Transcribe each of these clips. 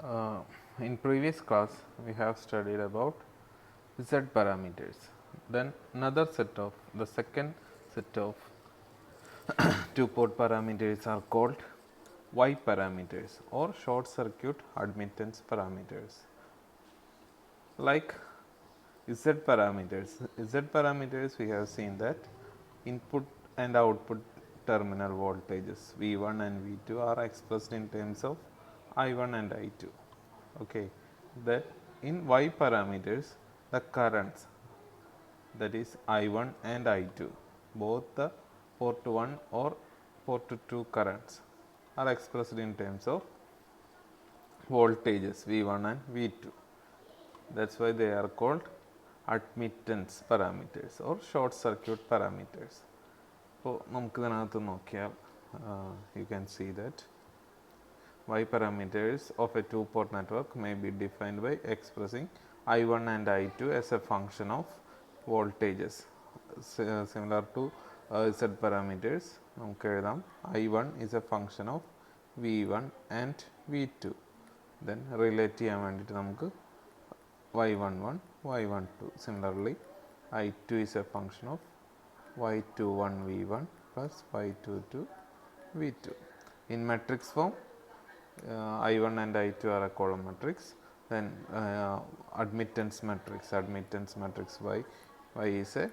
Uh, in previous class, we have studied about Z parameters. Then the second set of two-port parameters are called Y parameters or short circuit admittance parameters. Like Z parameters we have seen that input and output terminal voltages V1 and V2 are expressed in terms of I1 and I2. Okay, that in Y parameters the currents, that is I1 and I2, both the port 1 or port 2 currents are expressed in terms of voltages V1 and V2. That's why they are called admittance parameters or short circuit parameters. അപ്പോൾ നമുക്കിതിനകത്ത് നോക്കിയാൽ you can see that Y parameters of a two-port network may be defined by expressing I1 and I2 as a function of voltages. Similar to Z parameters, നമുക്ക് എഴുതാം I1 is a function of V1 and V2. Then relate ചെയ്യാൻ വേണ്ടിയിട്ട് നമുക്ക് Y11, Y12. Similarly, I2 is a function of Y21 V1 plus Y22 V2. In matrix form, I1 and I2 are a column matrix. Then admittance matrix Y is a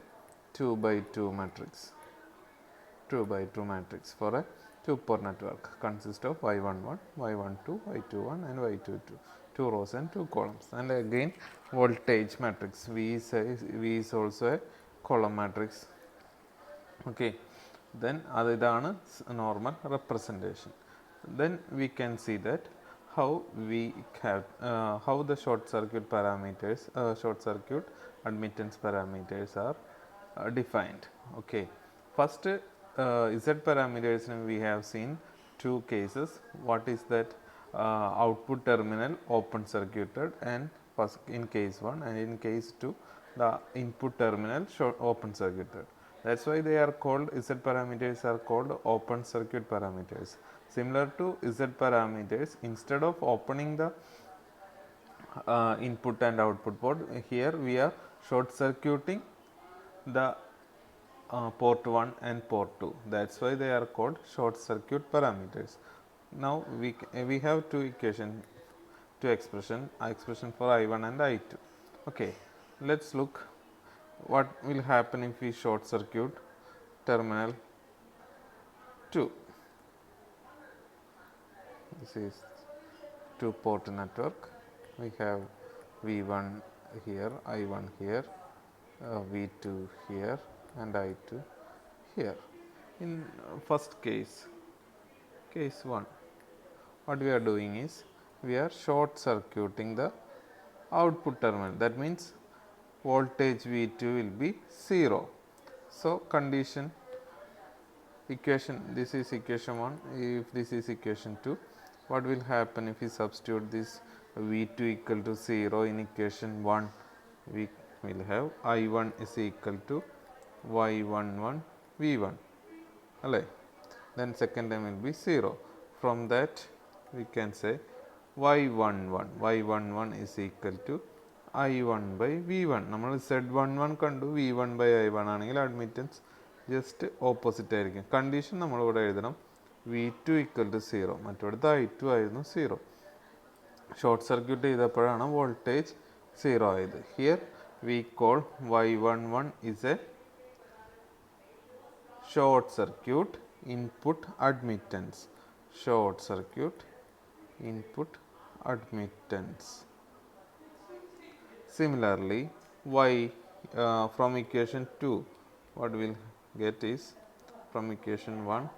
2 by 2 matrix. 2 by 2 matrix for a two-port network consists of Y11, Y12, Y21 and Y22. 2 rows and 2 columns. And again voltage matrix V is also a column matrix. Okay, then adidana normal representation. Then we can see that how we have how the short circuit parameters, short circuit admittance parameters are defined. Okay, first Z parameters we have seen two cases. What is that? Output terminal open circuited, and first in case 1, and in case 2 the input terminal short open circuited. That's why they are called, Z parameters are called open circuit parameters. Similar to Z parameters, instead of opening the input and output port, here we are short circuiting the port 1 and port 2. That's why they are called short circuit parameters. Now we have two expression for I1 and I2. Okay, let's look what will happen if we short circuit terminal 2. This is two port network. We have V1 here, I1 here, V2 here and I2 here. In first case 1, what we are doing is we are short circuiting the output terminal. That means voltage V2 will be 0. So condition equation, this is equation 1, if this is equation 2, what will happen if we substitute this V2 equal to 0 in equation 1? We will have I1 is equal to Y11 V1. Then second time will be 0. From that we can say Y11 is equal to I1 by V1. നമ്മൾ Z11 കണ്ടു, V1 by I1 ആണെങ്കിൽ admittance just opposite ആയിരിക്കും. Condition നമ്മളിവിടെ എഴുതണം V2 equal to 0, മറ്റിടത്ത് I2 ആയിരുന്നു 0. Short circuit ചെയ്തപ്പോഴാണ് voltage 0 ആയത്. Here we call Y11 is a short circuit input admittance. Short circuit input admittance. Similarly, from equation 2, what we'll get is, from equation 1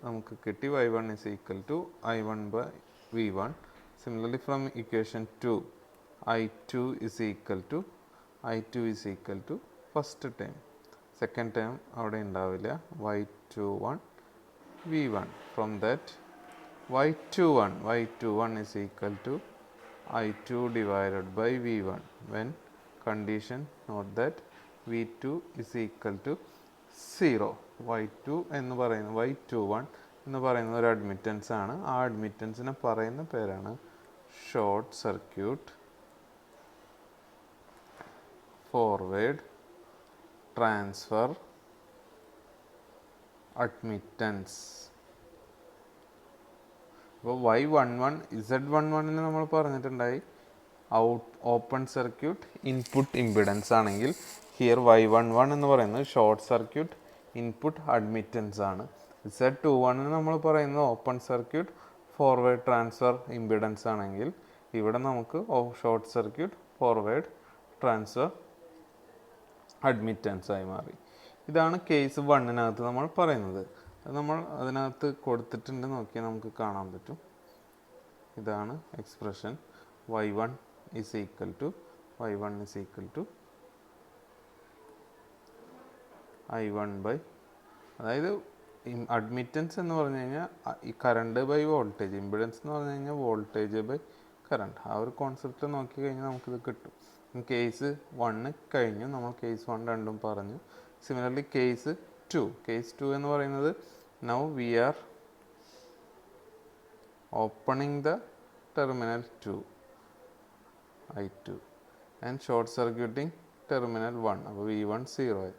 നമുക്ക് കിട്ടി Y1 is equal to I1 by V1. Similarly, from equation 2, I2 is equal to first term. Second term അവിടെ ഉണ്ടാവില്ല, Y21 V1. From that Y21 is equal to I2 divided by V1, when condition note that V2 is equal to 0. Y2 എന്ന് പറയുന്നത് Y21 എന്ന് പറയുന്നത് ഒരു admittance ആണ്. ആ അഡ്മിറ്റൻസിനെ പറയുന്ന പേരാണ് short circuit forward transfer admittance. അപ്പോൾ Y11 Z11 നമ്മൾ പറഞ്ഞിട്ടുണ്ടായി ഓപ്പൺ സർക്യൂട്ട് ഇൻപുട്ട് ഇമ്പിഡൻസ് ആണെങ്കിൽ ഹിയർ Y11 എന്ന് പറയുന്നത് ഷോർട്ട് സർക്യൂട്ട് ഇൻപുട്ട് അഡ്മിറ്റൻസ് ആണ്. Z21 നമ്മൾ പറയുന്നത് open circuit forward transfer impedance ആണെങ്കിൽ ഇവിടെ നമുക്ക് short circuit forward transfer admittance ആയി മാറി. ഇതാണ് കേസ് 1-നകത്ത് നമ്മൾ പറയുന്നത്. അത് നമ്മൾ അതിനകത്ത് കൊടുത്തിട്ടുണ്ട്, നോക്കിയാൽ നമുക്ക് കാണാൻ പറ്റും. ഇതാണ് expression y1 is equal to I1 by, അതായത് അഡ്മിറ്റൻസ് എന്ന് പറഞ്ഞു കഴിഞ്ഞാൽ ഈ കറണ്ട് ബൈ വോൾട്ടേജ്, ഇമ്പിഡൻസ് എന്ന് പറഞ്ഞു കഴിഞ്ഞാൽ വോൾട്ടേജ് ബൈ കറണ്ട്. ആ ഒരു കോൺസെപ്റ്റ് നോക്കി കഴിഞ്ഞാൽ നമുക്കിത് കിട്ടും. കേസ് 1 കഴിഞ്ഞു, നമ്മൾ കേസ് 1 രണ്ടും പറഞ്ഞു. സിമിലർലി കേസ് 2 എന്ന് പറയുന്നത് now we are opening the terminal 2 I2 and short circuiting terminal 1. അപ്പോൾ V1 0 ആയി.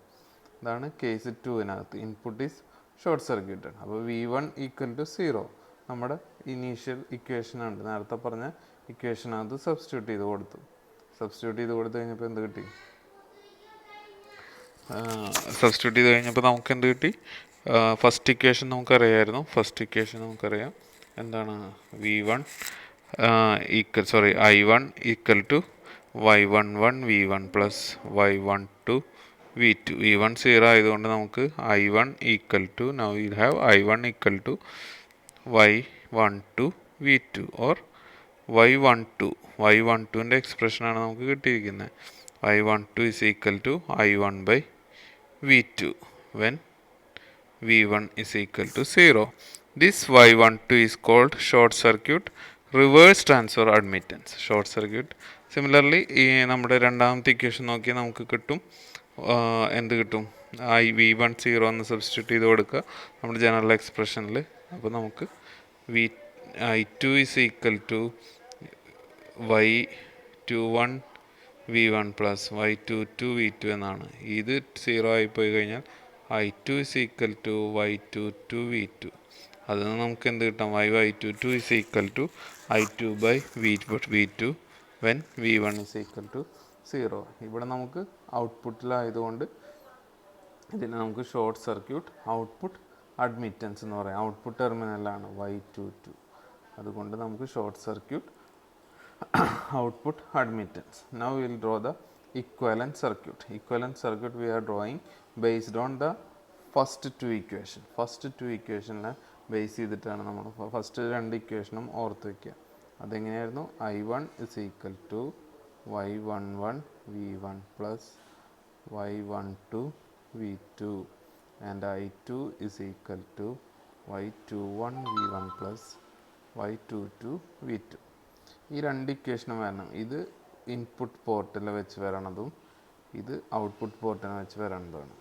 ഇതാണ് കേസ് 2-നകത്ത് ഇൻപുട്ട് ഈസ് ഷോർട്ട് സർക്യൂട്ടഡ്. അപ്പോൾ V1 ഈക്വൽ ടു 0 നമ്മുടെ ഇനീഷ്യൽ ഇക്വേഷൻ ഉണ്ട്. നേരത്തെ പറഞ്ഞ ഇക്വേഷനകത്ത് സബ്സ്റ്റിറ്റ്യൂട്ട് ചെയ്ത് കൊടുത്തു കഴിഞ്ഞപ്പോൾ എന്ത് കിട്ടി? നമുക്ക് എന്ത് കിട്ടി? ഫസ്റ്റ് ഇക്വേഷൻ നമുക്കറിയായിരുന്നു. എന്താണ്? I1 equal to Y11 V1 plus Y12 V2. V1 0 ആയതുകൊണ്ട് നമുക്ക് I1 equal to I1 equal to Y12 V2 or Y12ൻ്റെ എക്സ്പ്രഷനാണ് നമുക്ക് കിട്ടിയിരിക്കുന്നത്. Y12 is equal to I1 by V2 when V1 is equal to 0. This Y12 is called short circuit reverse transfer admittance. Short circuit. Similarly, ഈ നമ്മുടെ രണ്ടാമത്തെ equation നോക്കിയാൽ നമുക്ക് കിട്ടും. എന്ത് കിട്ടും? V1 0 എന്ന് സബ്സ്റ്റിറ്റ്യൂട്ട് ചെയ്ത് കൊടുക്കുക നമ്മുടെ ജനറൽ എക്സ്പ്രഷനിൽ. അപ്പോൾ നമുക്ക് I2 is equal to Y21 V1 plus Y22 V2 എന്നാണ്. ഇത് 0 ആയിപ്പോയി കഴിഞ്ഞാൽ I2 is equal to Y22 V2. അതിൽ നിന്ന് നമുക്ക് എന്ത് കിട്ടാം? Y22 is equal to I2 by V2 when V1 is equal to 0. ഇവിടെ നമുക്ക് ഔട്ട്പുട്ടിലായതുകൊണ്ട് ഇതിനെ നമുക്ക് ഷോർട്ട് സർക്യൂട്ട് ഔട്ട്പുട്ട് അഡ്മിറ്റൻസ് എന്ന് പറയാം. ഔട്ട്പുട്ട് ടെർമിനലാണ് Y22. അതുകൊണ്ട് നമുക്ക് short circuit output admittance. Now we will draw the equivalent circuit. Equivalent circuit we are drawing based on the first two equation. First two equation base ചെയ്തിട്ടാണ് നമ്മൾ first രണ്ട് ഇക്വേഷനും ഓർത്ത് വയ്ക്കുക. അതെങ്ങനെയായിരുന്നു? I1 is equal to Y11 V1 plus Y12 V2 and I2 is equal to Y21 V1 plus Y22 V2. ഈ രണ്ട് ഇക്വേഷനും വരണം. ഇത് ഇൻപുട്ട് പോർട്ടിൽ വെച്ച് വരണതും ഇത് ഔട്ട്പുട്ട് പോർട്ടിനെ വെച്ച് വരണതുമാണ്.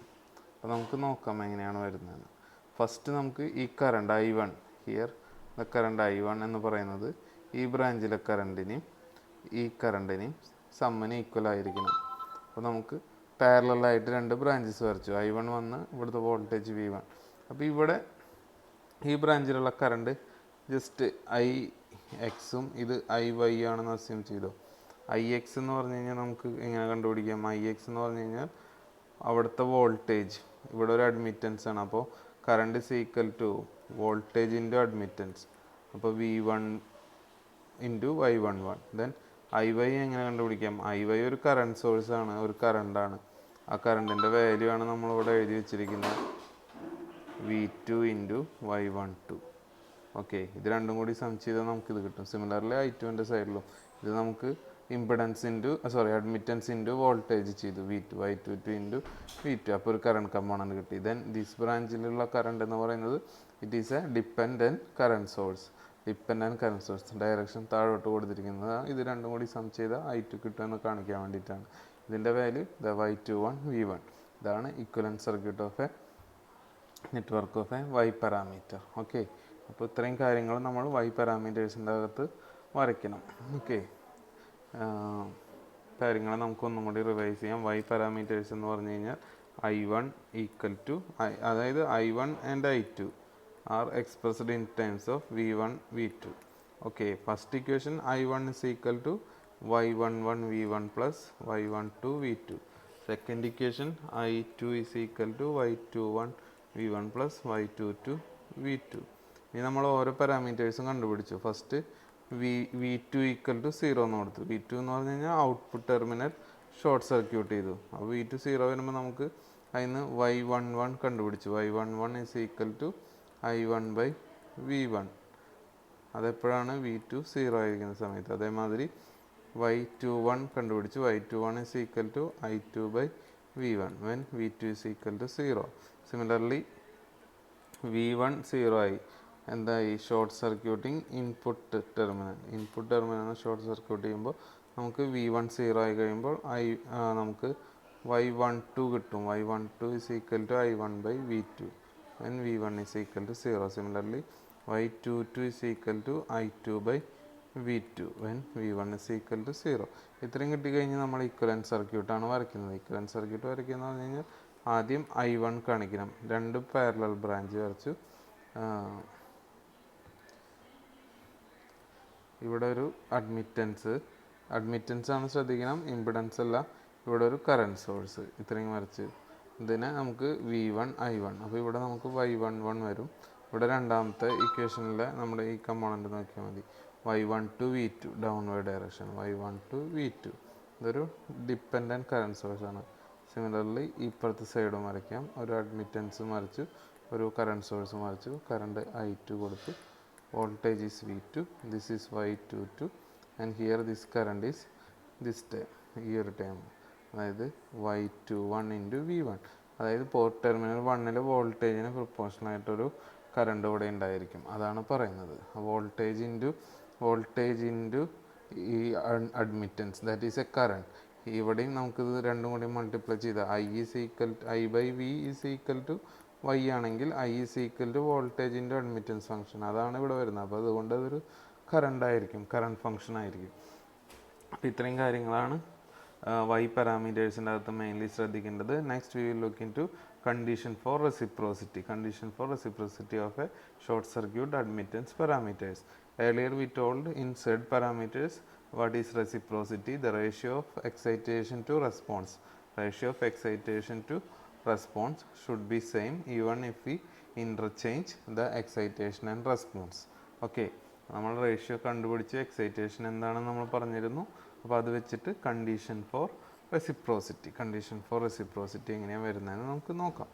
അപ്പോൾ നമുക്ക് നോക്കാം എങ്ങനെയാണ് വരുന്നതെന്ന്. ഫസ്റ്റ് നമുക്ക് ഈ current I1 here the current I1 എന്ന് പറയുന്നത് ഈ ബ്രാഞ്ചിലെ കറണ്ടിനെയും ഈ കറണ്ടിനെയും സമ്മിന് ഈക്വൽ ആയിരിക്കണം. അപ്പോൾ നമുക്ക് പാരലലായിട്ട് രണ്ട് ബ്രാഞ്ചസ് വരച്ചു. I1 വന്ന് ഇവിടുത്തെ വോൾട്ടേജ് V1. അപ്പോൾ ഇവിടെ ഈ ബ്രാഞ്ചിലുള്ള കറണ്ട് ജസ്റ്റ് IX-ഉം ഇത് IY ആണെന്ന് അസ്യൂം ചെയ്തു. IX എന്ന് പറഞ്ഞു കഴിഞ്ഞാൽ നമുക്ക് എങ്ങനെ കണ്ടുപിടിക്കാം? IX എന്ന് പറഞ്ഞു കഴിഞ്ഞാൽ അവിടുത്തെ വോൾട്ടേജ്, ഇവിടെ ഒരു അഡ്മിറ്റൻസ് ആണ്. അപ്പോൾ current is equal to voltage into admittance. അപ്പോൾ V1 into Y11. Then IY എങ്ങനെ കണ്ടുപിടിക്കാം? IY ഒരു കറണ്ട് സോഴ്സ് ആണ്, ഒരു കറണ്ടാണ്. ആ കറണ്ടിൻ്റെ വാല്യൂ ആണ് നമ്മളിവിടെ എഴുതി വെച്ചിരിക്കുന്നത് V2 ഇൻറ്റു Y12. ഓക്കെ, ഇത് രണ്ടും കൂടി സം ചെയ്താൽ നമുക്കിത് കിട്ടും. സിമിലർലി I2ൻ്റെ സൈഡിലും ഇത് നമുക്ക് ഇമ്പിഡൻസ് അഡ്മിറ്റൻസ് ഇൻറ്റു വോൾട്ടേജ് ചെയ്തു V2 Y22 ഇൻറ്റു V2. അപ്പോൾ ഒരു കറണ്ട് കമ്പോണൻറ്റ് കിട്ടി. ദെൻ ദിസ് ബ്രാഞ്ചിലുള്ള കറണ്ട് എന്ന് പറയുന്നത് it is A dependent current source. Direction താഴോട്ട് കൊടുത്തിരിക്കുന്നത്. ഇത് രണ്ടും കൂടി സം ചെയ്താൽ I2 കിട്ടുമെന്ന് കാണിക്കാൻ വേണ്ടിയിട്ടാണ്. ഇതിൻ്റെ വാല്യൂ Y21 V1. ഇതാണ് equivalent circuit of A network of A Y parameter. Okay. അപ്പോൾ ഇത്രയും കാര്യങ്ങൾ നമ്മൾ y പാരാമീറ്റേഴ്സിൻ്റെ അകത്ത് വരയ്ക്കണം. ഓക്കെ, കാര്യങ്ങൾ നമുക്കൊന്നും കൂടി റിവൈസ് ചെയ്യാം. y പാരാമീറ്റേഴ്സ് എന്ന് പറഞ്ഞു കഴിഞ്ഞാൽ I1 ഈക്വൽ ടു അതായത് I1 and I2 R expressed in terms of V1 V2. Okay, first equation I1 is equal to y11 V1 plus y12 V2. Second equation I2 is equal to y21 V1 plus y22 V2. ഇനി നമ്മൾ ഓരോ പാരാമീറ്റേഴ്സും കണ്ടുപിടിച്ചു. First V2 equal to 0 എന്ന് കൊടുത്തു. V2 എന്ന് പറഞ്ഞു കഴിഞ്ഞാൽ output terminal short circuit ചെയ്തു. അപ്പോൾ V2 0 വരുമ്പോൾ നമുക്ക് അതിന് y11 കണ്ടുപിടിച്ചു. y11 is equal to I1 by V1. അതെപ്പോഴാണ് V2 0 ആയിരിക്കുന്ന സമയത്ത്. അതേമാതിരി y21 കണ്ടുപിടിച്ചു. y21 is equal to I2 by V1 when V2 is equal to 0. Similarly V1 0 ആയി. എന്തായി? Short circuiting input terminal short circuit ചെയ്യുമ്പോൾ നമുക്ക് V1 0 ആയി കഴിയുമ്പോൾ നമുക്ക് y12 കിട്ടും. y12 is equal to I1 by V2 when V1 is equal to 0. Similarly y22 is equal to I2 by V2 when V1 is equal to 0. ഇത്രയും കിട്ടിക്കഴിഞ്ഞാൽ നമ്മൾ equivalent സർക്യൂട്ടാണ് വരയ്ക്കുന്നത്. ഇക്വലൻറ്റ് സർക്യൂട്ട് വരയ്ക്കുന്നത് പറഞ്ഞു കഴിഞ്ഞാൽ ആദ്യം I1 കാണിക്കണം. രണ്ട് പാരലൽ ബ്രാഞ്ച് വരച്ചു. ഇവിടെ ഒരു അഡ്മിറ്റൻസ് ആണ് ശ്രദ്ധിക്കണം, ഇമ്പിഡൻസ് അല്ല. ഇവിടെ ഒരു കറണ്ട് സോഴ്സ് ഇത്രയും വരച്ച് ഇതിനെ നമുക്ക് V1 I1. അപ്പോൾ ഇവിടെ നമുക്ക് y11 വരും. ഇവിടെ രണ്ടാമത്തെ ഇക്വേഷനിലെ നമ്മുടെ ഈ കമ്പോണൻ്റ് നോക്കിയാൽ മതി. y12 V2 downward direction y12 V2. ഇതൊരു ഡിപ്പെൻഡൻറ്റ് കറണ്ട് സോഴ്സാണ്. സിമിലർലി ഇപ്പുറത്തെ സൈഡും വരയ്ക്കാം. ഒരു അഡ്മിറ്റൻസും വരച്ചു, ഒരു കറണ്ട് സോഴ്സും വരച്ചു. കറണ്ട് I2 കൊടുത്തു. Voltage is V2. This is y22 and here this current is this term, ഈ ഒരു ടേം, അതായത് y21 ഇൻറ്റു V1. അതായത് പോർട്ട് ടെർമിനൽ 1 വോൾട്ടേജിന് പ്രൊപ്പോർഷണൽ ആയിട്ടൊരു കറണ്ട് ഇവിടെ ഉണ്ടായിരിക്കും. അതാണ് പറയുന്നത്. വോൾട്ടേജ് ഇൻറ്റു ഈ admittance, that is a current. ഇവിടെയും നമുക്കിത് രണ്ടും കൂടി മൾട്ടിപ്ലൈ ചെയ്താൽ I by V is equal to y ആണെങ്കിൽ I is equal to voltage into admittance function. അതാണ് ഇവിടെ വരുന്നത്. അപ്പോൾ അതുകൊണ്ട് അതൊരു കറണ്ട് ഫംഗ്ഷൻ ആയിരിക്കും. അപ്പോൾ ഇത്രയും കാര്യങ്ങളാണ് y പാരാമീറ്റേഴ്സിൻ്റെ അകത്ത് മെയിൻലി ശ്രദ്ധിക്കേണ്ടത്. Next we will look into condition for reciprocity of a short circuit admittance parameters. Earlier we told in Z parameters what is reciprocity, the ratio of excitation to response should be same even if we interchange the excitation and response. Okay, നമ്മൾ ratio കണ്ടുപിടിച്ച് excitation എന്താണെന്ന് നമ്മൾ പറഞ്ഞിരുന്നു. അപ്പോൾ അത് വെച്ചിട്ട് condition for reciprocity എങ്ങനെയാണ് വരുന്നതെന്ന് നമുക്ക് നോക്കാം.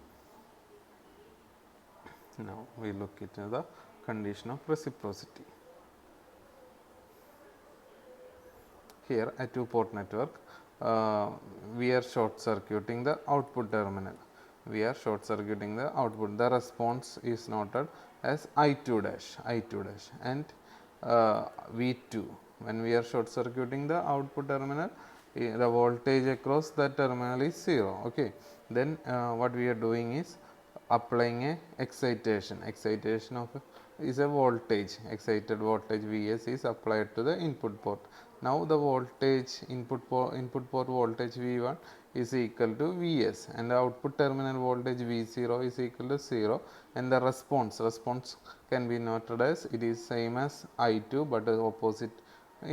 Now we look into the condition of reciprocity. Here a two-port network, we are short circuiting the output terminal. The response is noted as I2 dash and V2. When we are short circuiting the output terminal, the voltage across that terminal is 0. Okay, then what we are doing is applying a excitation is a voltage, excited voltage Vs is applied to the input port. Now the voltage input port voltage V1 is equal to Vs and the output terminal voltage V0 is equal to 0, and the response can be noted as it is same as I2 but opposite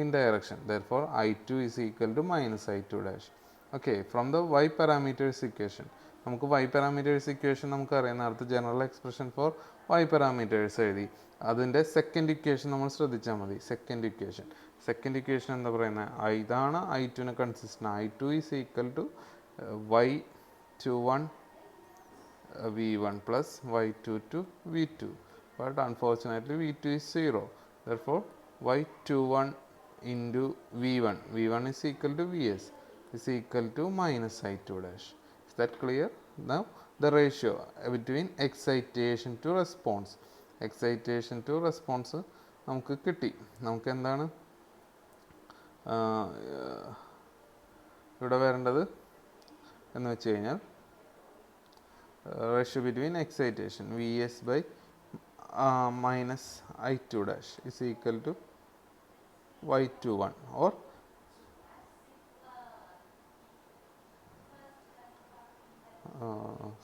in direction. Therefore I2 is equal to minus I2 dash. Okay, from the y parameters equation നമുക്ക് y parameters equation നമുക്കറിയാം. നേരത്തെ general expression for y parameters എഴുതി. അതിൻ്റെ second equation നമ്മൾ ശ്രദ്ധിച്ചാൽ മതി. Second equation എന്താ പറയുന്നത്? ഇതാണ് I2നെ consistent. I2 is equal to y21 V1 plus y22 V2. But unfortunately V2 is 0. Therefore y21 into V1 is equal to Vs is equal to minus I2 dash. Is that clear? Now the ratio between excitation to response നമുക്ക് കിട്ടി. നമുക്ക് എന്താണ് ഇവിടെ വരേണ്ടത് എന്ന് വെച്ച് കഴിഞ്ഞാൽ ratio between excitation Vs by minus I2 dash is equal to y21 or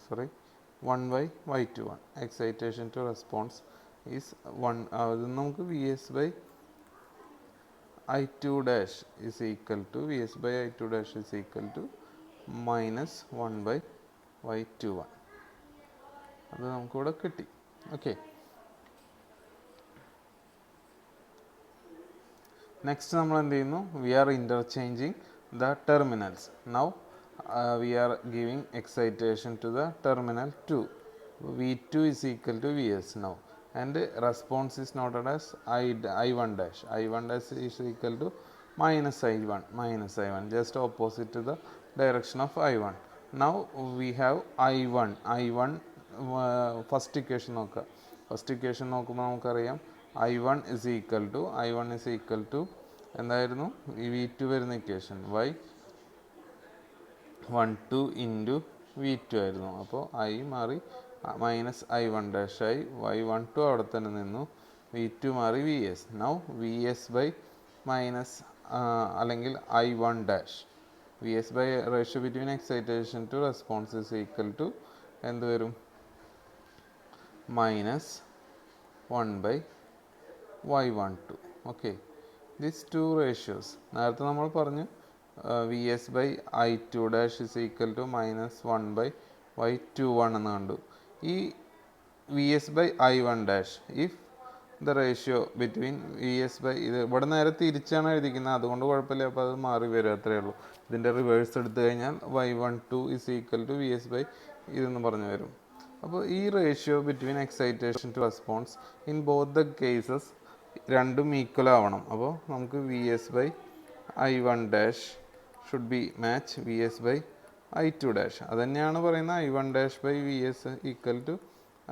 sorry 1 by y21. Excitation to response is 1. അത് നമുക്ക് vs by I2 dash is equal to vs by I2 dash is equal to minus 1 by y21. അത് നമുക്കിവിടെ കിട്ടി. Okay, next നമ്മൾ എന്ത് ചെയ്യുന്നു? We are interchanging the terminals. Now we are giving excitation to the terminal 2. V2 is equal to Vs now, and response is noted as I1 dash. I1 dash is equal to minus I1, just opposite to the direction of I1. Now we have I1 first equation നോക്കുക. First equation നോക്കുമ്പോൾ നമുക്കറിയാം I1 is equal to എന്തായിരുന്നു? V2 വരുന്ന equation y12 into V2 ആയിരുന്നു. അപ്പോൾ I മാറി minus I1 dash ആയി, y12 അവിടെ തന്നെ നിന്നു, V2 മാറി Vs. Now Vs by minus അല്ലെങ്കിൽ I1 dash, Vs by ratio between excitation to response is equal to എന്ത് വരും? മൈനസ് 1 by y12. Okay, these two ratios നേരത്തെ നമ്മൾ പറഞ്ഞു Vs by I2 dash is equal to minus 1 by y21 എന്ന് കണ്ടു. ഈ Vs by I1 dash, if the ratio between Vs by ഇത് ഇവിടെ നേരെ തിരിച്ചാണ് എഴുതിക്കുന്നത്, അതുകൊണ്ട് കുഴപ്പമില്ല, അപ്പോൾ അത് മാറി വരും, അത്രയേ ഉള്ളൂ. ഇതിൻ്റെ റിവേഴ്സ് എടുത്തു കഴിഞ്ഞാൽ y12 is equal to Vs by ഇതെന്ന് പറഞ്ഞു വരും. അപ്പോൾ ഈ ratio between excitation to response in both the cases രണ്ടും ഈക്വൽ ആവണം. അപ്പോൾ നമുക്ക് Vs by I1 dash should be match Vs by I2 dash. അത് തന്നെയാണ് പറയുന്നത് I1 dash by Vs equal to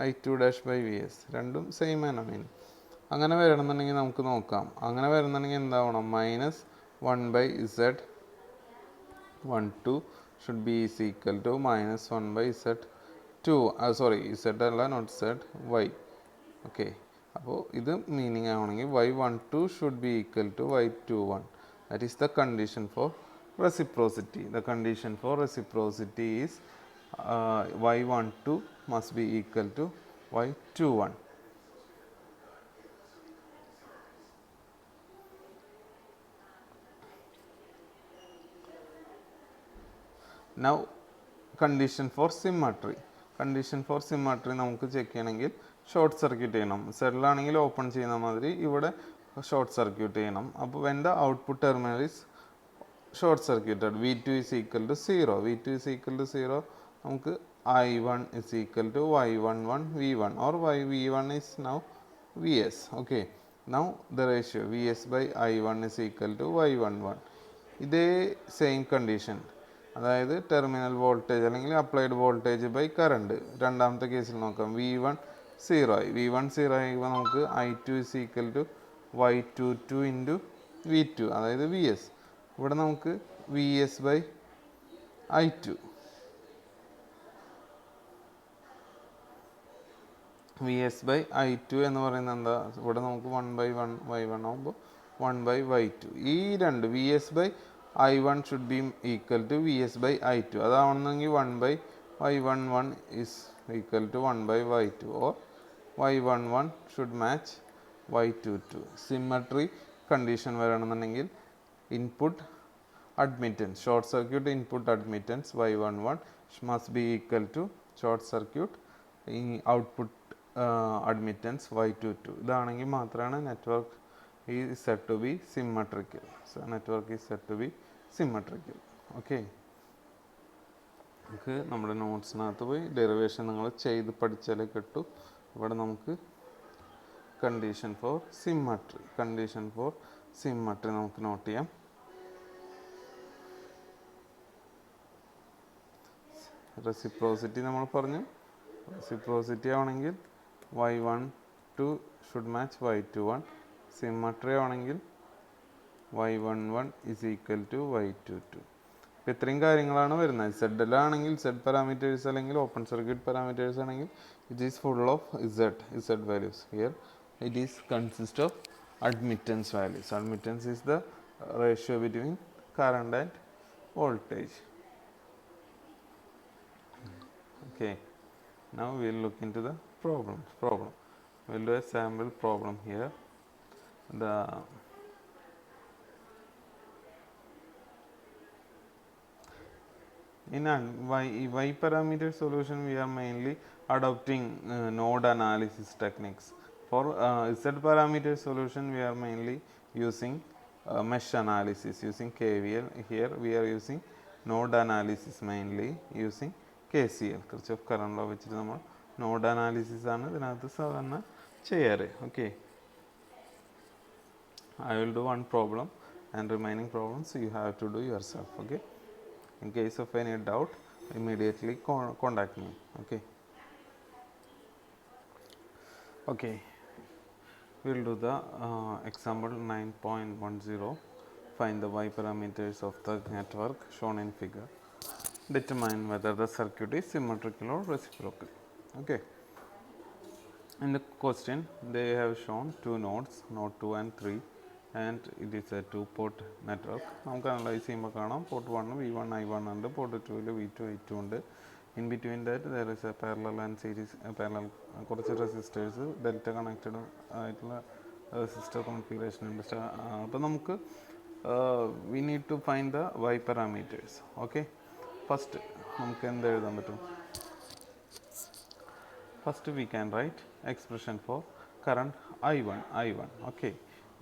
I2 dash by Vs. രണ്ടും same ആണ് mean. അങ്ങനെ വരണമെന്നുണ്ടെങ്കിൽ നമുക്ക് നോക്കാം. അങ്ങനെ വരുന്നുണ്ടെങ്കിൽ എന്താവണം? Minus 1 by Z12 should be is equal to minus 1 by Z2. Sorry, Z അല്ല, നോട്ട് Z, Y. ഓക്കെ, അപ്പോൾ ഇത് മീനിങ് ആവണമെങ്കിൽ y12 should be equal to y21. That is the condition for reciprocity. The condition for reciprocity is y12 must be equal to y21. Now condition for symmetry. Condition for symmetry നമുക്ക് check ചെയ്യണമെങ്കിൽ short circuit ചെയ്യണം. സെഡിലാണെങ്കിൽ open ചെയ്യുന്ന മാതിരി ഇവിടെ short circuit ചെയ്യണം. അപ്പോൾ when the output terminal is short circuited, V2 is equal to 0. നമുക്ക് I1 is equal to y11 V1, or V1 is now Vs. Okay, now the ratio Vs by I1 is equal to y11. ഇതേ same condition, അതായത് terminal voltage അല്ലെങ്കിൽ applied voltage by current. രണ്ടാമത്തെ കേസിൽ നോക്കാം. V1 0 ആയിപ്പോൾ നമുക്ക് I2 is equal to y22 into V2, അതായത് Vs. ഇവിടെ നമുക്ക് Vs by I2 എന്ന് പറയുന്നത് എന്താ? ഇവിടെ നമുക്ക് 1 by 1 y1 ആകുമ്പോൾ 1 by y2. ഈ രണ്ട് Vs by I1 should be equal to Vs by I2. അതാവണമെങ്കിൽ 1 by y11 is equal to 1 by y2, or y11 should match y22. Symmetry condition വരണമെന്നുണ്ടെങ്കിൽ input admittance, short circuit input admittance y11 must be equal to short circuit ഈ output admittance y22. ഇതാണെങ്കിൽ മാത്രമാണ് network is said to be symmetrical. So network is said to be symmetrical. Okay, നമുക്ക് നമ്മുടെ നോട്ട്സിനകത്ത് പോയി derivation നിങ്ങൾ ചെയ്ത് പഠിച്ചാലേ കിട്ടൂ. ഇവിടെ നമുക്ക് കണ്ടീഷൻ ഫോർ സിമ്മട്രി നമുക്ക് നോട്ട് ചെയ്യാം. റെസിപ്രോസിറ്റി നമ്മൾ പറഞ്ഞു. റെസിപ്രോസിറ്റി ആവണമെങ്കിൽ y12 should match y21. Symmetry ആണെങ്കിൽ y11 is equal to y22. അപ്പോൾ ഇത്രയും കാര്യങ്ങളാണ് വരുന്നത്. സെഡിലാണെങ്കിൽ സെഡ് പാരാമീറ്റേഴ്സ് അല്ലെങ്കിൽ ഓപ്പൺ സർക്യൂട്ട് പാരാമീറ്റേഴ്സ് ആണെങ്കിൽ it is full of Z values. Here it is consist of admittance values. Admittance is the ratio between current and voltage. Okay, now we will look into the problem. We will do a sample problem here. The in a y parameter solution we are mainly adopting node analysis techniques. For z parameter solution we are mainly using mesh analysis using KVL. Here we are using node analysis mainly using KCL, Kirchhoff current law, which is node analysis ആണ് ഇതിനകത്ത് സാധാരണ ചെയ്യാറ്. Okay, I will do one problem and remaining problems you have to do yourself. Okay, in case of any doubt immediately contact me. Okay. Okay, we will do the example 9.10. Find the y parameters of the network shown in figure. Determine whether the circuit is symmetrical or reciprocal. Okay, in the question they have shown two nodes, node 2 and 3, and it is a two-port network. നമുക്ക് analyse ചെയ്യുമ്പോൾ കാണാം port 1 V1 I1 ഉണ്ട്, port 2 V2 I2 ഉണ്ട്. In between that there is a parallel and series parallel കുറച്ച് resistors delta connected ആയിട്ടുള്ള resistor configuration ഉണ്ട്. അപ്പോൾ നമുക്ക് we need to find the y parameters. Okay, first നമുക്ക് എന്ത് എഴുതാൻ പറ്റും? First we can write expression for current I1. Okay,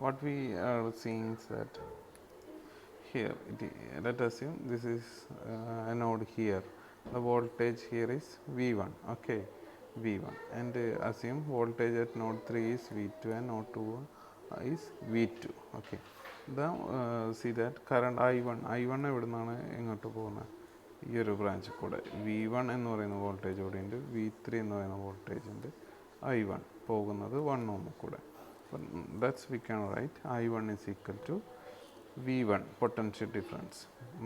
what we are seeing is that here let us assume this is a node here. The voltage here is V1. Okay, V1, and assume voltage at node 3 is V2 and node 2 is V2. Okay, now see that current I1 എവിടെ നിന്നാണ് ഇങ്ങോട്ട് പോകുന്നത്? ഈ ഒരു ബ്രാഞ്ചിൽ കൂടെ V1 എന്ന് പറയുന്ന വോൾട്ടേജ് ഇവിടെ ഉണ്ട്, V3 എന്ന് പറയുന്ന വോൾട്ടേജ് ഉണ്ട്, I1 പോകുന്നത് 1 ohm കൂടെ. That's we can write I1 is equal to V1 potential difference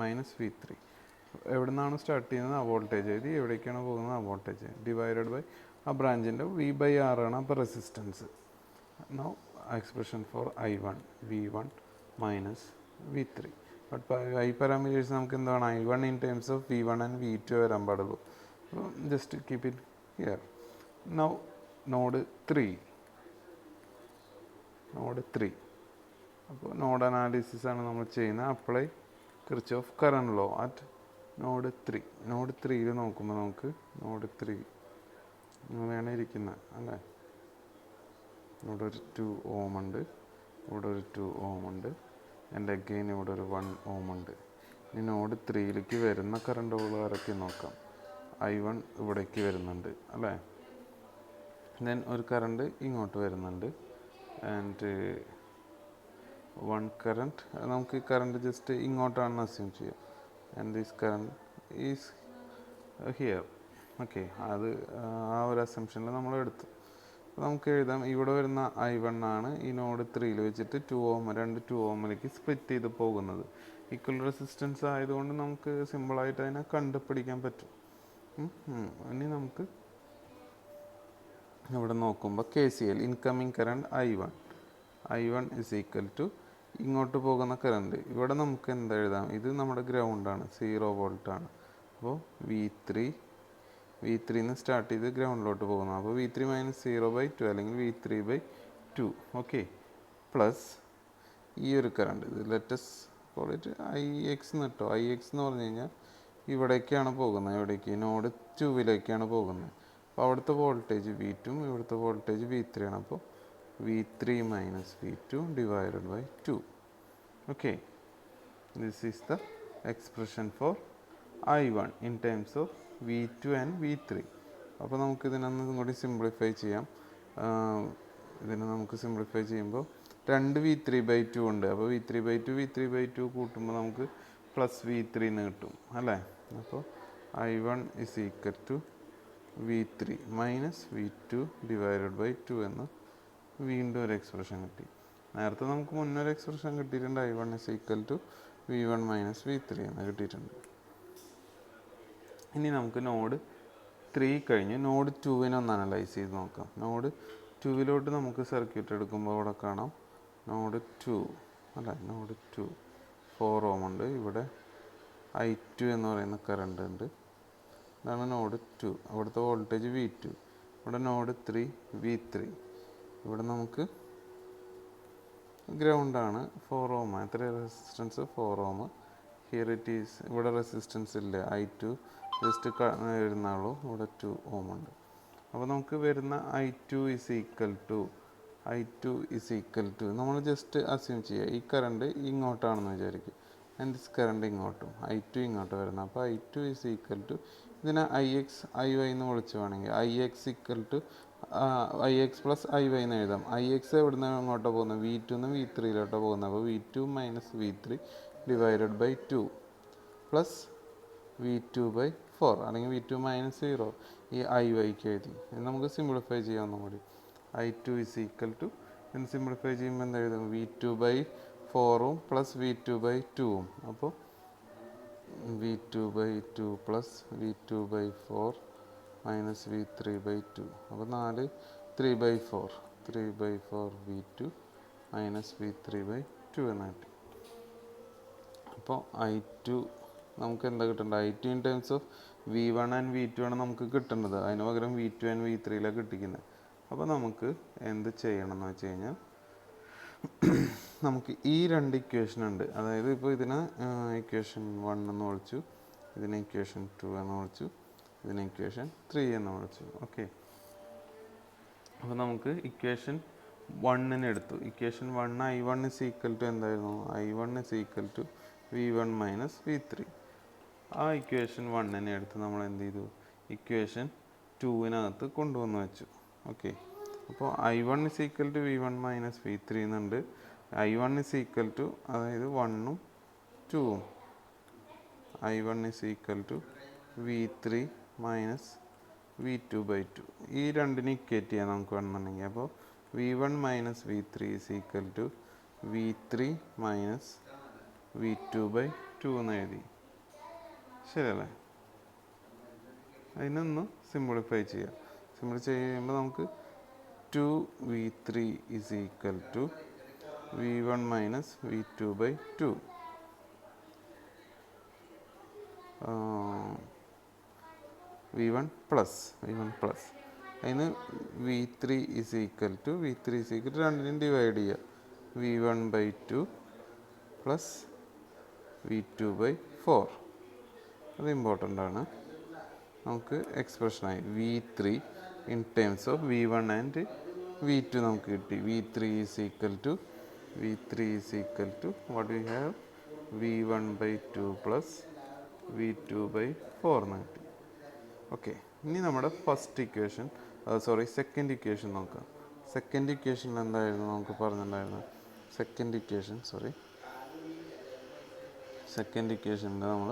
minus V3. എവിടെ നിന്നാണ് സ്റ്റാർട്ട് ചെയ്യുന്നത്? ആ വോൾട്ടേജ് എഴുതി, എവിടേക്കാണ് പോകുന്നത് ആ വോൾട്ടേജ് ഡിവൈഡഡ് ബൈ ആ ബ്രാഞ്ചിൻ്റെ V/R ആണ് അപ്പോൾ resistance. Now expression for I1 V1 minus V3. But y parameters നമുക്ക് എന്താണ്? I1 in terms of V1 and V2 വരാൻ പാടുള്ളൂ. Just keep it here. Now node 3. അപ്പോൾ നോഡ് അനാലിസിസ് ആണ് നമ്മൾ ചെയ്യുന്നത്. Apply Kirchhoff current law at node 3. Node 3യിൽ നോക്കുമ്പോൾ നമുക്ക് നോഡ് 3 അങ്ങനെയാണ് ഇരിക്കുന്നത് അല്ലേ? ഇവിടെ ഒരു 2 ohm ഉണ്ട്, ഇവിടെ ഒരു 2 ohm ഉണ്ട്, ആൻഡ് അഗെയിൻ ഇവിടെ ഒരു 1 ohm ഉണ്ട്. ഇനി നോഡ് 3യിലേക്ക് വരുന്ന കറണ്ടുകൾ ആരൊക്കെ നോക്കാം? I1 ഇവിടേക്ക് വരുന്നുണ്ട് അല്ലേ? ദെൻ ഒരു കറണ്ട് ഇങ്ങോട്ട് വരുന്നുണ്ട്, ആൻഡ് 1 കറണ്ട് നമുക്ക് ഈ കറണ്ട് ജസ്റ്റ് ഇങ്ങോട്ടാണെന്ന് അസ്യൂം ചെയ്യാം, and this current is here. Okay, അത് ആ ഒരു അസംഷനിൽ നമ്മൾ എടുത്തു. അപ്പോൾ നമുക്ക് എഴുതാം ഇവിടെ വരുന്ന I1 ആണ് ഈ നോഡ് 3യിൽ വെച്ചിട്ട് 2 ohm 2 ohmലേക്ക് സ്പ്ലിറ്റ് ചെയ്ത് പോകുന്നത്. ഈക്വൽ റെസിസ്റ്റൻസ് ആയതുകൊണ്ട് നമുക്ക് സിമ്പിളായിട്ട് അതിനെ കണ്ടുപിടിക്കാൻ പറ്റും. ഇനി നമുക്ക് ഇവിടെ നോക്കുമ്പോൾ KCL incoming current I1 is equal to ഇങ്ങോട്ട് പോകുന്ന കറണ്ട്. ഇവിടെ നമുക്ക് എന്താ എഴുതാം? ഇത് നമ്മുടെ ഗ്രൗണ്ടാണ്, 0 വോൾട്ടാണ്. അപ്പോൾ V3 സ്റ്റാർട്ട് ചെയ്ത് ഗ്രൗണ്ടിലോട്ട് പോകുന്നു. അപ്പോൾ V3 മൈനസ് 0/2 അല്ലെങ്കിൽ V3/2. ഓക്കെ, പ്ലസ് ഈ ഒരു കറണ്ട്, ഇത് ലെറ്റസ് കോൾ ഇറ്റ് IX എന്ന് കേട്ടോ. IX എന്ന് പറഞ്ഞു കഴിഞ്ഞാൽ ഇവിടേക്കാണ് പോകുന്നത്, എവിടേക്ക്? നോഡ് 2ലേക്കാണ് പോകുന്നത്. അപ്പോൾ അവിടുത്തെ വോൾട്ടേജ് V2, ഇവിടുത്തെ വോൾട്ടേജ് V3 ആണ്. അപ്പോൾ V3 minus V2 divided by 2. Okay, this is the expression for I1 in terms of V2 and V3. അപ്പോൾ നമുക്ക് ഇതിനൊന്നും കൂടി സിംപ്ലിഫൈ ചെയ്യാം. ഇതിനെ നമുക്ക് സിംപ്ലിഫൈ ചെയ്യുമ്പോൾ 2 V3/2 ഉണ്ട്. അപ്പോൾ V3/2 കൂട്ടുമ്പോൾ നമുക്ക് പ്ലസ് V3 എന്ന് കിട്ടും അല്ലേ? അപ്പോൾ I1 is equal to V3 minus V2 divided by 2 എന്ന് വീണ്ടും ഒരു എക്സ്പ്രഷൻ കിട്ടി. നേരത്തെ നമുക്ക് മുന്നൊരു എക്സ്പ്രഷൻ കിട്ടിയിട്ടുണ്ട്, I1 is equal to V1 minus V3 എന്ന് കിട്ടിയിട്ടുണ്ട്. ഇനി നമുക്ക് നോഡ് 3 കഴിഞ്ഞ് നോഡ് 2വിനെ ഒന്ന് അനലൈസ് ചെയ്ത് നോക്കാം. നോഡ് 2വിലോട്ട് നമുക്ക് സർക്യൂട്ട് എടുക്കുമ്പോൾ ഇവിടെ കാണാം നോഡ് 2 അല്ല നോഡ് 2 4 ഓം ഉണ്ട്. ഇവിടെ I2 എന്ന് പറയുന്ന കറണ്ട് ഉണ്ട്. ഇതാണ് നോഡ് 2. അവിടുത്തെ വോൾട്ടേജ് V2. ഇവിടെ നോഡ് 3 V3. ഇവിടെ നമുക്ക് ഗ്രൗണ്ടാണ് 4 ഓം. എത്ര resistance? 4 ohm. Here it is. ഇവിടെ റെസിസ്റ്റൻസ് ഇല്ല. I2 ജസ്റ്റ് വരുന്നുള്ളൂ. ഇവിടെ 2 ഓം ഉണ്ട്. അപ്പോൾ നമുക്ക് വരുന്ന I2 ഇസ് ഈക്വൽ ടു നമ്മൾ ജസ്റ്റ് അസ്യൂം ചെയ്യുക. ഈ കറണ്ട് ഇങ്ങോട്ടാണെന്ന് വിചാരിക്കും. ആൻഡ് ദിസ് കറണ്ട് ഇങ്ങോട്ടും. I2 ഇങ്ങോട്ട് വരുന്നത്. അപ്പോൾ I2 ഇസ് ഈക്വൽ ടു ഇതിനെ IX IY എന്ന് വിളിച്ചു വേണമെങ്കിൽ IX പ്ലസ് IY എന്ന് എഴുതാം. IX എവിടുന്ന് അങ്ങോട്ടാണ് പോകുന്നത്? V2 നിന്ന് V3 പോകുന്നത്. അപ്പോൾ V2 minus V3 divided by 2 plus V2 by 4 അല്ലെങ്കിൽ V2 മൈനസ് 0 ഈ IYക്ക് എഴുതി. ഇത് നമുക്ക് സിംപ്ലിഫൈ ചെയ്യാം ഒന്നും കൂടി. I2 ഇസ് ഈക്വൽ ടു എന്ന് സിംപ്ലിഫൈ ചെയ്യുമ്പോൾ എന്താ എഴുതും? V2 ബൈ 4ഉം പ്ലസ് V2 ബൈ 2ഉം. അപ്പോൾ V2 by 2 plus V2 by 4 minus V3 by 2. അപ്പോൾ 3 by 4 V2 minus V3 by 2 എന്ന് കിട്ടി. അപ്പോൾ I2 നമുക്ക് എന്താ കിട്ടേണ്ടത്? I2 in terms of V1 and V2 ആണ് നമുക്ക് കിട്ടേണ്ടത്. അതിന് പകരം V2 ആൻഡ് V3 കിട്ടിക്കുന്നത്. അപ്പോൾ നമുക്ക് എന്ത് ചെയ്യണം എന്ന് വെച്ച് കഴിഞ്ഞാൽ നമുക്ക് ഈ രണ്ട് ഇക്വേഷൻ ഉണ്ട്. അതായത് ഇപ്പോൾ ഇതിനെ ഇക്വേഷൻ 1 എന്ന് വിളിച്ചു, ഇതിനെ ഇക്വേഷൻ 2 എന്ന് വിളിച്ചു, ഇതിനെ ഇക്വേഷൻ 3 എന്ന് വിളിച്ചു. ഓക്കെ. അപ്പോൾ നമുക്ക് ഇക്വേഷൻ 1 എടുത്തു. Equation 1 I1 is equal to എന്തായിരുന്നു? I1 is equal to V1 minus V3. ആ ഇക്വേഷൻ 1 എടുത്ത് നമ്മൾ എന്ത് ചെയ്തു? ഇക്വേഷൻ 2വിനകത്ത് കൊണ്ടുവന്ന് വെച്ചു. ഓക്കെ. അപ്പോൾ I1 is equal to V1 minus V3 എന്നുണ്ട്. I1 ഇസ് ഈക്വൽ ടു അതായത് 1ഉം 2ഉം. I1 is equal to V3 minus V2 by 2. ഈ രണ്ടിനെ ഇക്വേറ്റ് ചെയ്യാൻ നമുക്ക് വേണമെന്നുണ്ടെങ്കിൽ അപ്പോൾ V1 minus V3 is equal to V3 minus V2 by 2 എന്ന് എഴുതി. ശരിയല്ലേ? അതിനൊന്ന് സിംപ്ലിഫൈ ചെയ്യാം. സിംപ്ലിഫൈ ചെയ്യുമ്പോൾ നമുക്ക് 2V3 is equal to V1 minus V2 by 2. V1 plus അതിന് V3 ഇസ് ഈക്വൽ ടു രണ്ടിനും ഡിവൈഡ് ചെയ്യുക. V1 by 2 plus V2 by 4. അത് ഇമ്പോർട്ടൻ്റ് ആണ്. നമുക്ക് എക്സ്പ്രഷനായി V3 in terms of V1 and V2 നമുക്ക് കിട്ടി. V3 is equal to what we have? V1 by 2 plus V2 by 4 എന്ന് കിട്ടി. ഓക്കെ. ഇനി നമ്മുടെ സെക്കൻഡ് ഇക്വേഷൻ നോക്കാം. സെക്കൻഡ് ഇക്വേഷനിൽ എന്തായിരുന്നു നമുക്ക് പറഞ്ഞിട്ടുണ്ടായിരുന്നത്? സെക്കൻഡ് ഇക്വേഷനിൽ നമ്മൾ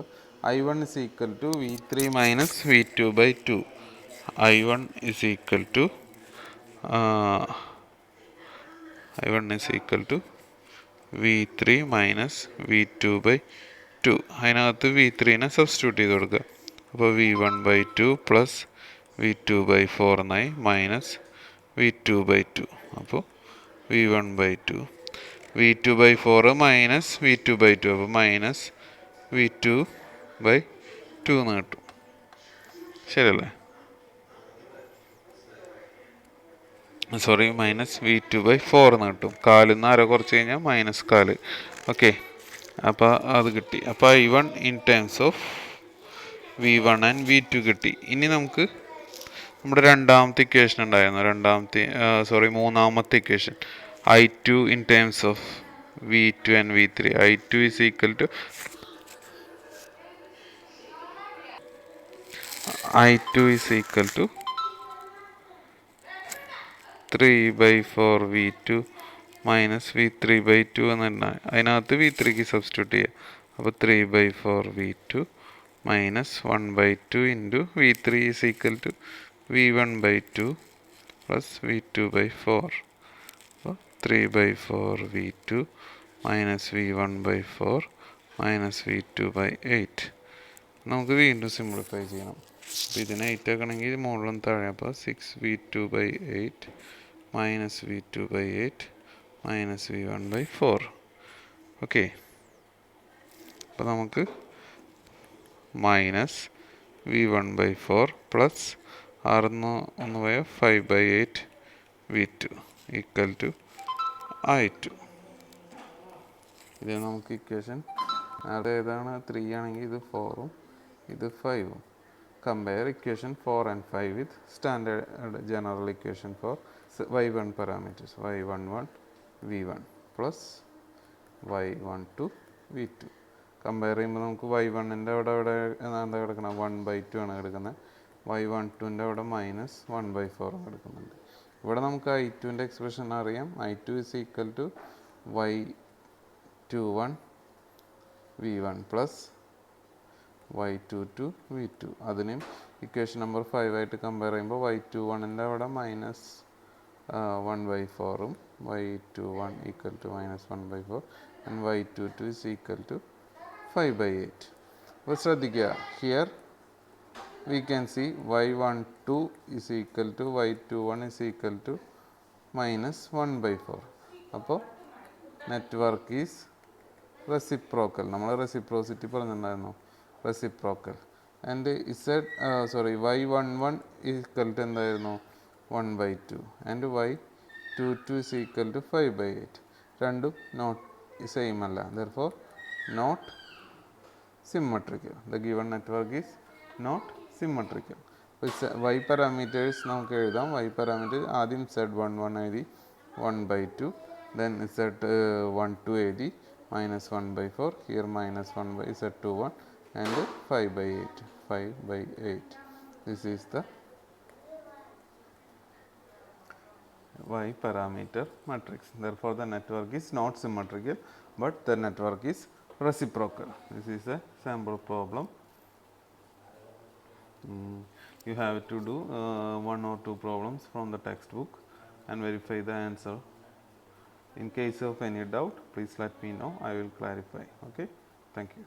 I1 is equal to V3 minus V2 by 2. I1 is equal to V3 minus V2 by 2. അതിനകത്ത് V3നെ സബ്സ്റ്റിറ്റ്യൂട്ട് ചെയ്ത് കൊടുക്കുക. അപ്പോൾ V1 by 2 plus V2 by 4 എന്നായി മൈനസ് V2 ബൈ 2. അപ്പോൾ V1 by 2 V2 by 4 minus V2 by 2. അപ്പോൾ minus V2 by 2 എന്ന് കിട്ടും. ശരിയല്ലേ? മൈനസ് V2 ബൈ 4 എന്ന് കിട്ടും. 4 നിന്ന് അര കുറച്ച് കഴിഞ്ഞാൽ മൈനസ് 4. ഓക്കെ. അപ്പോൾ അത് കിട്ടി. അപ്പോൾ I1 in terms of V1 and V2 കിട്ടി. ഇനി നമുക്ക് നമ്മുടെ രണ്ടാമത്തെ ഇക്വേഷൻ ഉണ്ടായിരുന്നു. മൂന്നാമത്തെ equation I2 in terms of V2 and V3. I2 is equal to 3 by 4 V2 minus V3 by 2 എന്ന്. അതിനകത്ത് V3ക്ക് സബ്സ്റ്റിറ്റ്യൂട്ട് ചെയ്യുക. അപ്പോൾ 3 by 4 V2 minus 1 by 2 into V3 is equal to V1 by 2 plus V2 by 4. അപ്പോൾ 3 by 4 V2 minus V1 by 4 minus V2 by 8 നമുക്ക് വീണ്ടും simplify ചെയ്യണം. അപ്പോൾ ഇതിനെ 8 ആക്കണമെങ്കിൽ മുകളിലും താഴെ. അപ്പോൾ 6v2/8 minus v2/8 minus v1/4. Okay, അപ്പോൾ നമുക്ക് മൈനസ് v1/4 പ്ലസ് 6 പോയ 5/8 v2 ഈക്വൽ ടു i2. ഇത് നമുക്ക് ഇക്വേഷൻ അത് ഏതാണ്? 3 ആണെങ്കിൽ ഇത് 4ഉം ഇത് 5ഉം. Compare equation 4 and 5 with standard general equation for y1 parameters. y11 v1 plus y12 v2. Compare ചെയ്യുമ്പോൾ നമുക്ക് y1ൻ്റെ അവിടെ എന്താ കിടക്കണം? 1/2 ആണ് കിടക്കുന്നത്. y12ൻ്റെ അവിടെ മൈനസ് 1/4 കിടക്കുന്നുണ്ട്. ഇവിടെ നമുക്ക് i2ൻ്റെ എക്സ്പ്രഷൻ അറിയാം. i2 is equal to y21 v1 plus y22 v2. അതിനെയും ഇക്വേഷൻ നമ്പർ 5 ആയിട്ട് കമ്പയർ ചെയ്യുമ്പോൾ y21ൻ്റെ അവിടെ മൈനസ് 1/4ഉം y21 equal to minus 1/4 and y22 is equal to 5/8. അപ്പോൾ ശ്രദ്ധിക്കുക, here we can see y12 is equal to y21 is equal to minus 1/4. അപ്പോൾ network is reciprocal. നമ്മൾ റെസിപ്രോസിറ്റി പറഞ്ഞിട്ടുണ്ടായിരുന്നു, reciprocal. And y11 equal to എന്തായിരുന്നു? 1/2 and y22 is equal to 5/8. രണ്ടും not same അല്ല, therefore not symmetrical. The given network is not symmetrical. y parameters നമുക്ക് എഴുതാം. y parameter ആദ്യം z11 എഴുതി 1/2, then z12 എഴുതി minus 1/4, here minus 1/z21 and 5/8. This is the y parameter matrix. Therefore the network is not symmetrical, but the network is reciprocal. This is a sample problem. You have to do 1 or 2 problems from the textbook and verify the answer. In case of any doubt, please let me know. I will clarify. Okay, thank you.